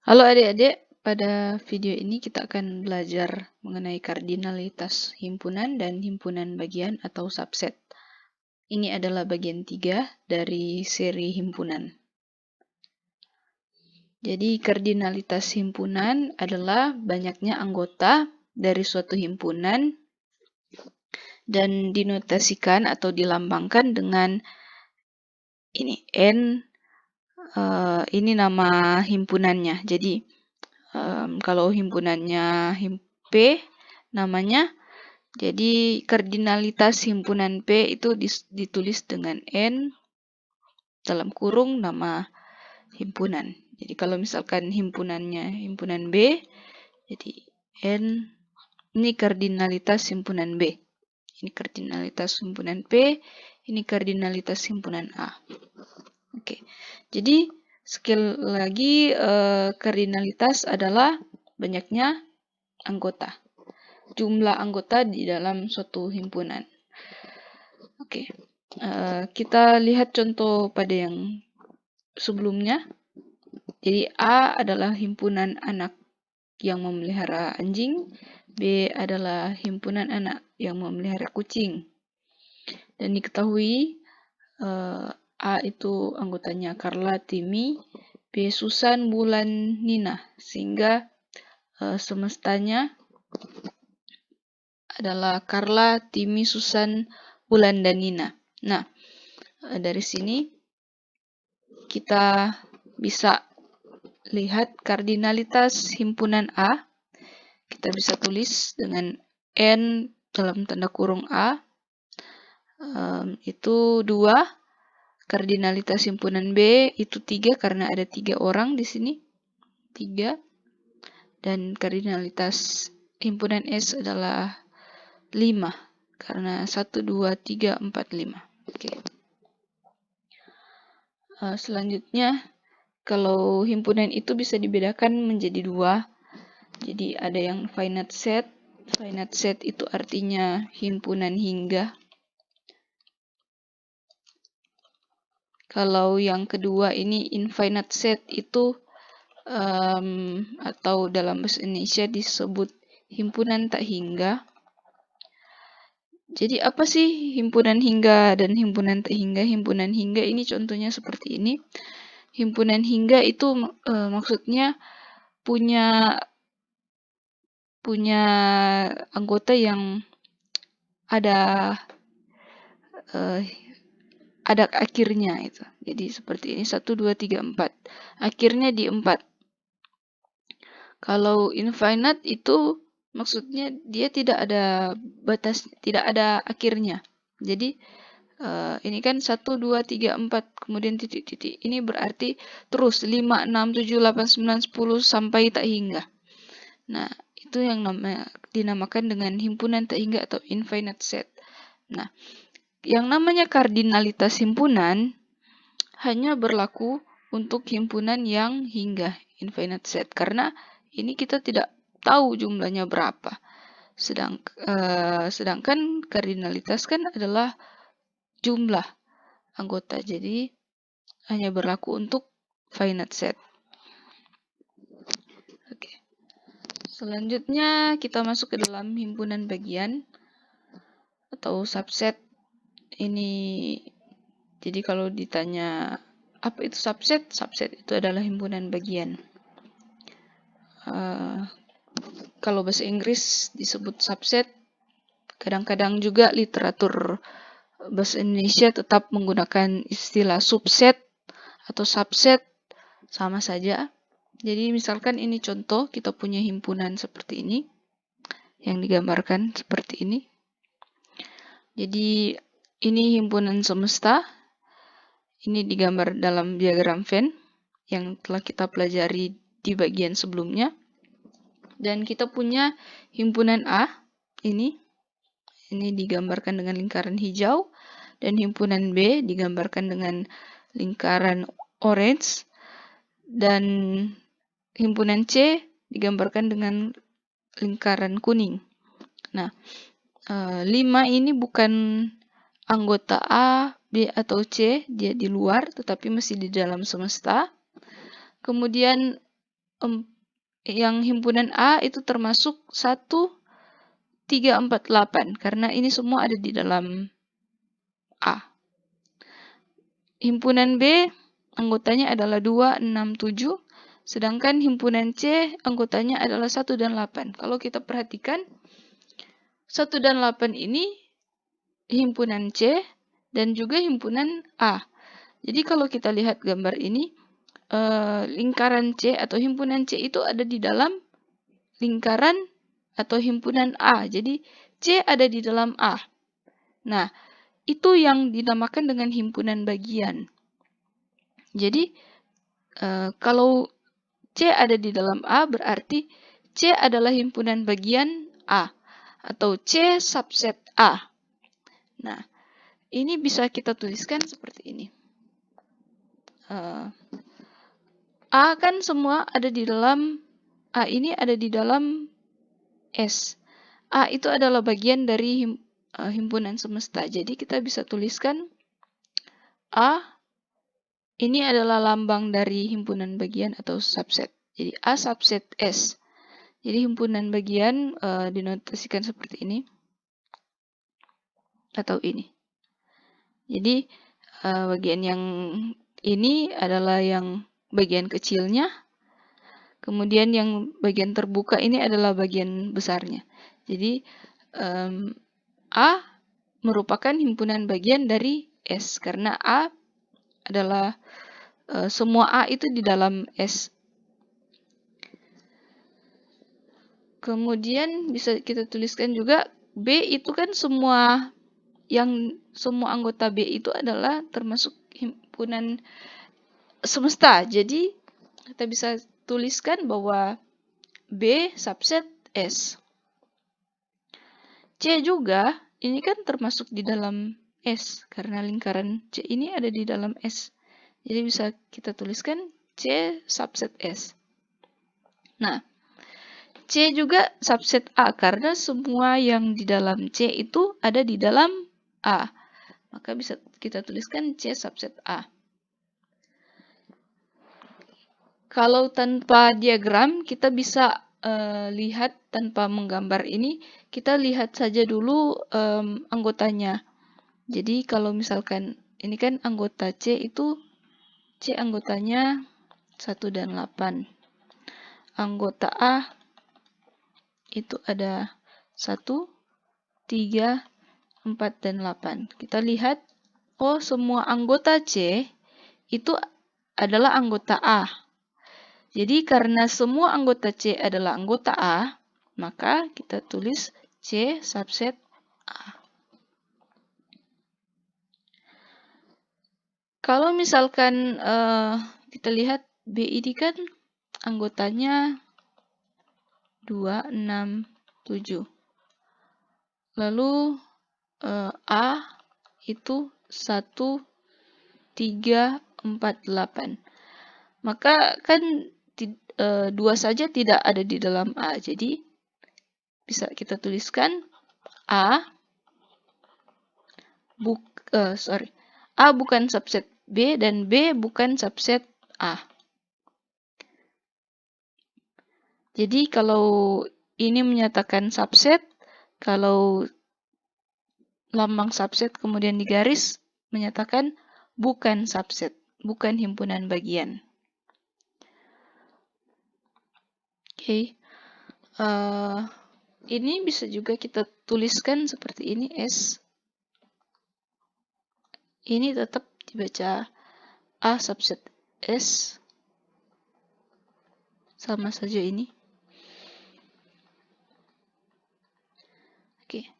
Halo adik-adik, pada video ini kita akan belajar mengenai kardinalitas himpunan dan himpunan bagian atau subset. Ini adalah bagian 3 dari seri himpunan. Jadi kardinalitas himpunan adalah banyaknya anggota dari suatu himpunan dan dinotasikan atau dilambangkan dengan ini N, ini nama himpunannya. Jadi kalau himpunannya P namanya, jadi kardinalitas himpunan P itu ditulis dengan N dalam kurung nama himpunan. Jadi kalau misalkan himpunannya himpunan B, jadi N, ini kardinalitas himpunan B. Ini kardinalitas himpunan P, ini kardinalitas himpunan A. Oke, jadi sekali lagi kardinalitas adalah banyaknya anggota. Jumlah anggota di dalam suatu himpunan. Oke, kita lihat contoh pada yang sebelumnya. Jadi A adalah himpunan anak yang memelihara anjing, B adalah himpunan anak yang memelihara kucing. Dan diketahui A itu anggotanya Carla, Timmy, B Susan, Bulan, Nina, sehingga semestanya adalah Carla, Timmy, Susan, Bulan, dan Nina. Nah, dari sini kita bisa lihat kardinalitas himpunan A. Kita bisa tulis dengan N dalam tanda kurung A. Itu 2. Kardinalitas himpunan B itu 3 karena ada 3 orang di sini. 3. Dan kardinalitas himpunan S adalah 5 karena 1, 2, 3, 4, 5. Oke. Selanjutnya, kalau himpunan itu bisa dibedakan menjadi 2. Jadi ada yang finite set. Finite set itu artinya himpunan hingga. Kalau yang kedua ini infinite set itu atau dalam bahasa Indonesia disebut himpunan tak hingga. Jadi apa sih himpunan hingga dan himpunan tak hingga? Himpunan hingga ini contohnya seperti ini. Himpunan hingga itu maksudnya punya anggota yang ada akhirnya itu. Jadi seperti ini 1, 2, 3, 4. Akhirnya di 4. Kalau infinite itu maksudnya dia tidak ada batas, tidak ada akhirnya. Jadi ini kan 1, 2, 3, 4, kemudian titik-titik. Ini berarti terus 5, 6, 7, 8, 9, 10 sampai tak hingga. Nah, itu yang dinamakan dengan himpunan tak hingga atau infinite set. Nah, yang namanya kardinalitas himpunan hanya berlaku untuk himpunan yang hingga infinite set. Karena ini kita tidak tahu jumlahnya berapa. Sedangkan kardinalitas kan adalah jumlah anggota. Jadi hanya berlaku untuk finite set. Oke. Selanjutnya kita masuk ke dalam himpunan bagian atau subset. Ini jadi kalau ditanya apa itu subset? Subset itu adalah himpunan bagian. Kalau bahasa Inggris disebut subset. Kadang-kadang juga literatur bahasa Indonesia tetap menggunakan istilah subset atau subset, sama saja. Jadi misalkan ini contoh, kita punya himpunan seperti ini, yang digambarkan seperti ini. Jadi ini himpunan semesta, ini digambar dalam diagram Venn yang telah kita pelajari di bagian sebelumnya. Dan kita punya himpunan A, ini digambarkan dengan lingkaran hijau, dan himpunan B digambarkan dengan lingkaran orange, dan himpunan C digambarkan dengan lingkaran kuning. Nah, 5 ini bukan anggota A, B, atau C, dia di luar, tetapi masih di dalam semesta. Kemudian yang himpunan A itu termasuk 1, 3, 4, 8. Karena ini semua ada di dalam A. Himpunan B anggotanya adalah 2, 6, 7. Sedangkan himpunan C anggotanya adalah 1 dan 8. Kalau kita perhatikan, 1 dan 8 ini himpunan C dan juga himpunan A. Jadi kalau kita lihat gambar ini, lingkaran C atau himpunan C itu ada di dalam lingkaran atau himpunan A. Jadi C ada di dalam A. Nah, itu yang dinamakan dengan himpunan bagian. Jadi kalau C ada di dalam A berarti C adalah himpunan bagian A atau C subset A. Nah, ini bisa kita tuliskan seperti ini. A kan semua ada di dalam A ini ada di dalam S. A itu adalah bagian dari himpunan semesta. Jadi kita bisa tuliskan A ini adalah lambang dari himpunan bagian atau subset. Jadi A subset S. Jadi himpunan bagian dinotasikan seperti ini atau ini. Jadi bagian yang ini adalah yang bagian kecilnya. Kemudian yang bagian terbuka ini adalah bagian besarnya. Jadi A merupakan himpunan bagian dari S karena A adalah semua A itu di dalam S. Kemudian bisa kita tuliskan juga B itu kan semua anggota B itu adalah termasuk himpunan semesta. Jadi kita bisa tuliskan bahwa B subset S. C juga ini kan termasuk di dalam S karena lingkaran C ini ada di dalam S. Jadi bisa kita tuliskan C subset S. Nah, C juga subset A karena semua yang di dalam C itu ada di dalam A. Maka bisa kita tuliskan C subset A. Kalau tanpa diagram, kita bisa lihat tanpa menggambar ini, kita lihat saja dulu anggotanya. Jadi kalau misalkan ini kan anggota C itu, C anggotanya 1 dan 8. Anggota A itu ada 1, 3, 4, dan 8. Kita lihat, oh semua anggota C itu adalah anggota A. Jadi karena semua anggota C adalah anggota A, maka kita tulis C subset A. Kalau misalkan kita lihat B ini kan anggotanya 2, 6, 7. Lalu A itu 1, 3, 4, 8. Maka kan 2 saja tidak ada di dalam A. Jadi bisa kita tuliskan A bukan subset B dan B bukan subset A. Jadi kalau ini menyatakan subset, kalau lambang subset kemudian digaris menyatakan bukan subset, bukan himpunan bagian. Oke. Ini bisa juga kita tuliskan seperti ini S. Ini tetap dibaca A subset S. Sama saja ini. Oke.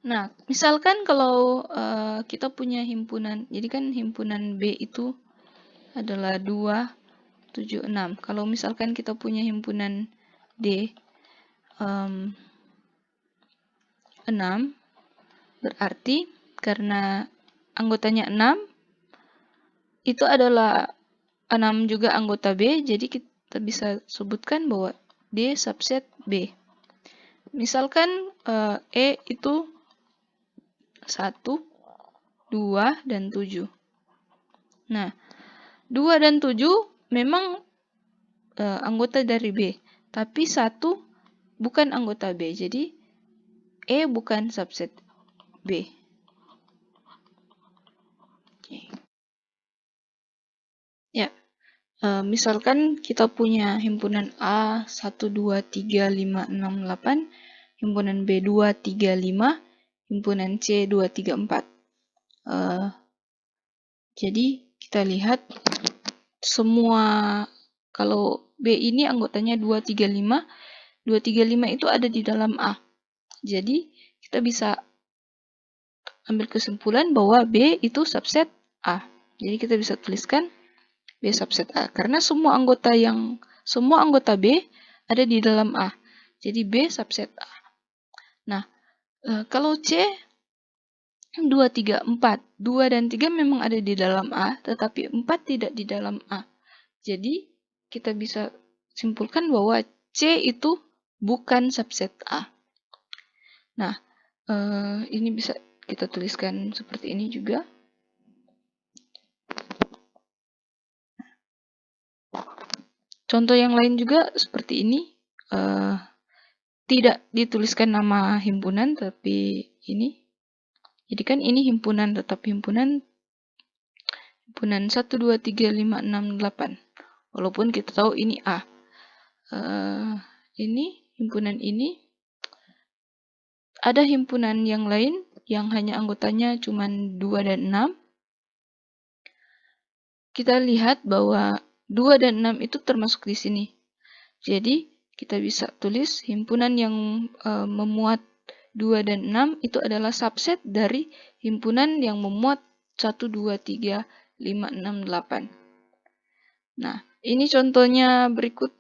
Nah, misalkan kalau kita punya himpunan, jadi kan himpunan B itu adalah 2, 7, 6. Kalau misalkan kita punya himpunan D 6, berarti karena anggotanya 6, itu adalah 6 juga anggota B, jadi kita bisa sebutkan bahwa D subset B. Misalkan E itu 1, 2, dan 7. Nah, 2 dan 7 memang anggota dari B, tapi 1 bukan anggota B. Jadi E bukan subset B. Ya, misalkan kita punya himpunan A 1, 2, 3, 5, 6, 8, himpunan B 2, 3, 5, himpunan C 2, 3, 4. Jadi kita lihat semua, kalau B ini anggotanya 2, 3, 5, 2, 3, 5 itu ada di dalam A. Jadi kita bisa ambil kesimpulan bahwa B itu subset A. Jadi kita bisa tuliskan B subset A karena semua anggota B ada di dalam A. Jadi B subset A. Nah, kalau C 2, 3, 4, 2 dan 3 memang ada di dalam A, tetapi 4 tidak di dalam A. Jadi kita bisa simpulkan bahwa C itu bukan subset A. Nah, ini bisa kita tuliskan seperti ini juga. Contoh yang lain juga seperti ini. Tidak dituliskan nama himpunan, tapi ini. Jadi kan ini himpunan, tetap himpunan 1, 2, 3, 5, 6, 8. Walaupun kita tahu ini A. Ini himpunan ini. Ada himpunan yang lain yang hanya anggotanya cuma 2 dan 6. Kita lihat bahwa 2 dan 6 itu termasuk di sini. Jadi kita bisa tulis himpunan yang memuat 2 dan 6 itu adalah subset dari himpunan yang memuat 1, 2, 3, 5, 6, 8. Nah, ini contohnya berikut.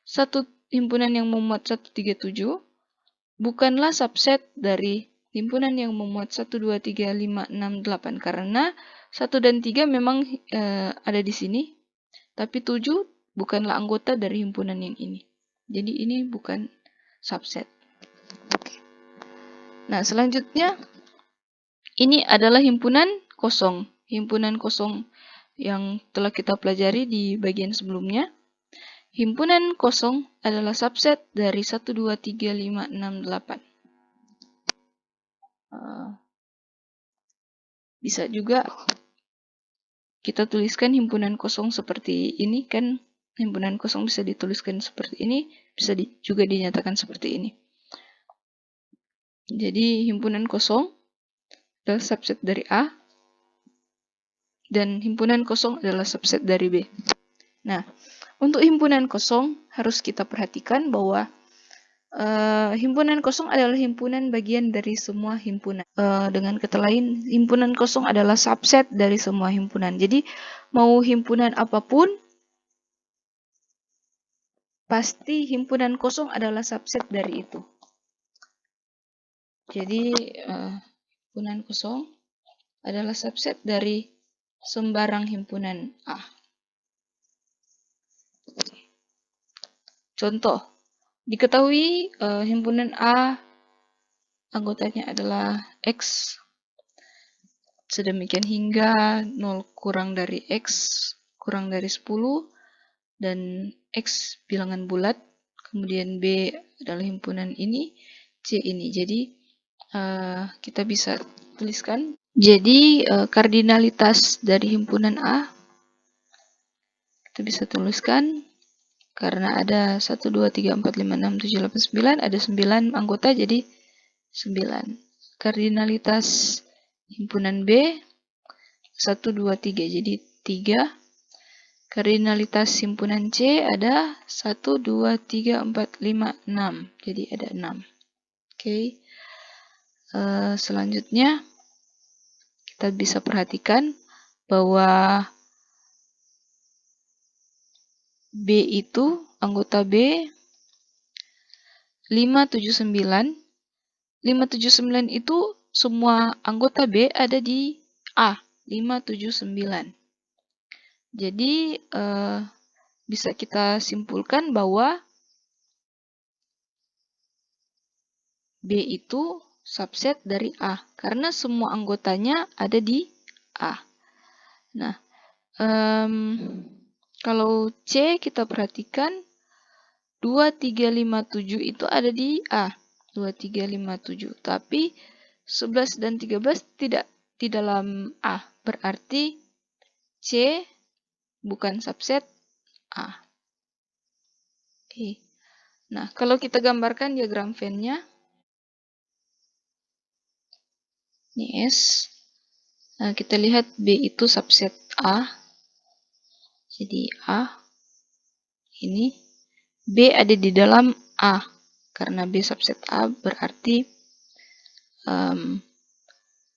Satu himpunan yang memuat 1, 3, 7 bukanlah subset dari himpunan yang memuat 1, 2, 3, 5, 6, 8 karena 1 dan 3 memang ada di sini, tapi 7 bukanlah anggota dari himpunan yang ini. Jadi ini bukan subset. Nah, selanjutnya ini adalah himpunan kosong. Himpunan kosong yang telah kita pelajari di bagian sebelumnya. Himpunan kosong adalah subset dari 1, 2, 3, 5, 6, 8. Bisa juga kita tuliskan himpunan kosong seperti ini, kan himpunan kosong bisa dituliskan seperti ini, bisa juga dinyatakan seperti ini. Jadi himpunan kosong adalah subset dari A, dan himpunan kosong adalah subset dari B. Nah, untuk himpunan kosong harus kita perhatikan bahwa himpunan kosong adalah himpunan bagian dari semua himpunan. Dengan kata lain, himpunan kosong adalah subset dari semua himpunan. Jadi, mau himpunan apapun, pasti himpunan kosong adalah subset dari itu. Jadi, himpunan kosong adalah subset dari sembarang himpunan A. Contoh, diketahui himpunan A anggotanya adalah X, sedemikian hingga 0 kurang dari X kurang dari 10, dan X bilangan bulat, kemudian B adalah himpunan ini, C ini. Jadi, kita bisa tuliskan. Jadi, kardinalitas dari himpunan A, kita bisa tuliskan. Karena ada 1, 2, 3, 4, 5, 6, 7, 8, 9, ada 9 anggota, jadi 9. Kardinalitas himpunan B 1, 2, 3, jadi 3. Kardinalitas himpunan C ada 1, 2, 3, 4, 5, 6, jadi ada 6. Oke. Selanjutnya kita bisa perhatikan bahwa B itu anggota B 579. 579 itu semua anggota B ada di A 579. Jadi bisa kita simpulkan bahwa B itu subset dari A karena semua anggotanya ada di A. Nah, Kalau C kita perhatikan 2357 itu ada di A. 2357. Tapi 11 dan 13 tidak di dalam A. Berarti C bukan subset A. Oke. Nah, kalau kita gambarkan diagram Venn-nya, ini S. Nah, kita lihat B itu subset A. Jadi A. Ini. B ada di dalam A. Karena B subset A berarti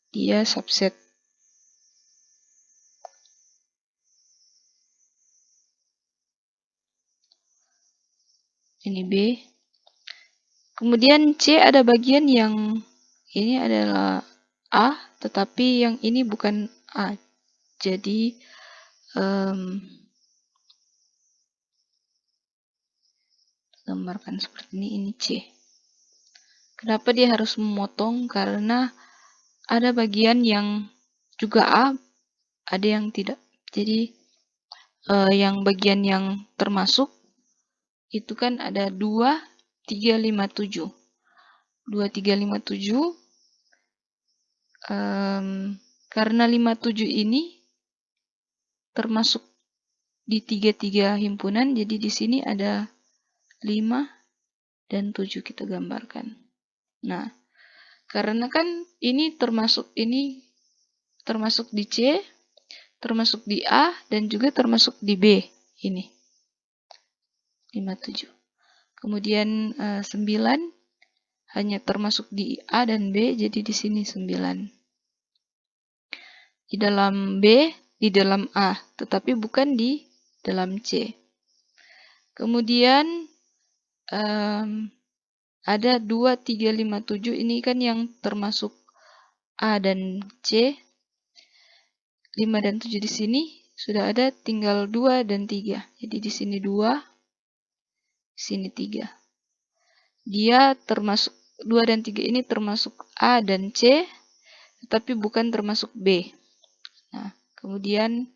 dia subset ini B. Kemudian C ada bagian yang ini adalah A, tetapi yang ini bukan A. Jadi gambarkan seperti ini C. Kenapa dia harus memotong? Karena ada bagian yang juga A, ada yang tidak. Jadi yang bagian yang termasuk itu kan ada 2357. 2357 karena 57 ini termasuk di 33 himpunan, jadi di sini ada 5 dan 7 kita gambarkan. Nah, karena kan ini termasuk di C, termasuk di A, dan juga termasuk di B. Ini 57. Kemudian 9 hanya termasuk di A dan B, jadi di sini 9. Di dalam B, di dalam A, tetapi bukan di dalam C. Kemudian ada 2357 ini kan yang termasuk A dan C. 5 dan 7 di sini sudah ada, tinggal 2 dan 3. Jadi di sini 2, di sini 3. Dia termasuk 2 dan 3 ini termasuk A dan C, tetapi bukan termasuk B. Nah, kemudian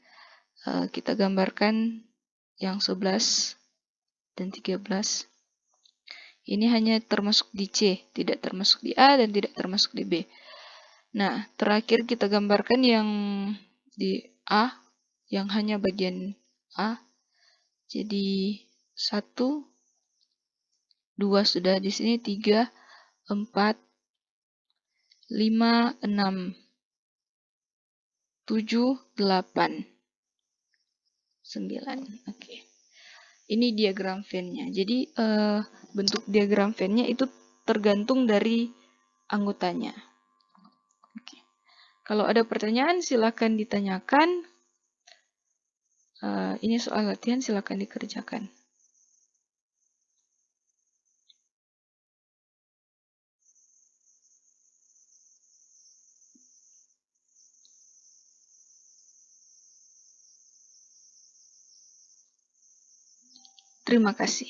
kita gambarkan yang 11 dan 13. Ini hanya termasuk di C, tidak termasuk di A dan tidak termasuk di B. Nah, terakhir kita gambarkan yang di A, yang hanya bagian A. Jadi 1, 2 sudah di sini, 3, 4, 5, 6, 7, 8, 9. Oke. Ini diagram Venn-nya. Jadi bentuk diagram Venn-nya itu tergantung dari anggotanya. Oke. Kalau ada pertanyaan silakan ditanyakan. Ini soal latihan, silakan dikerjakan. Terima kasih.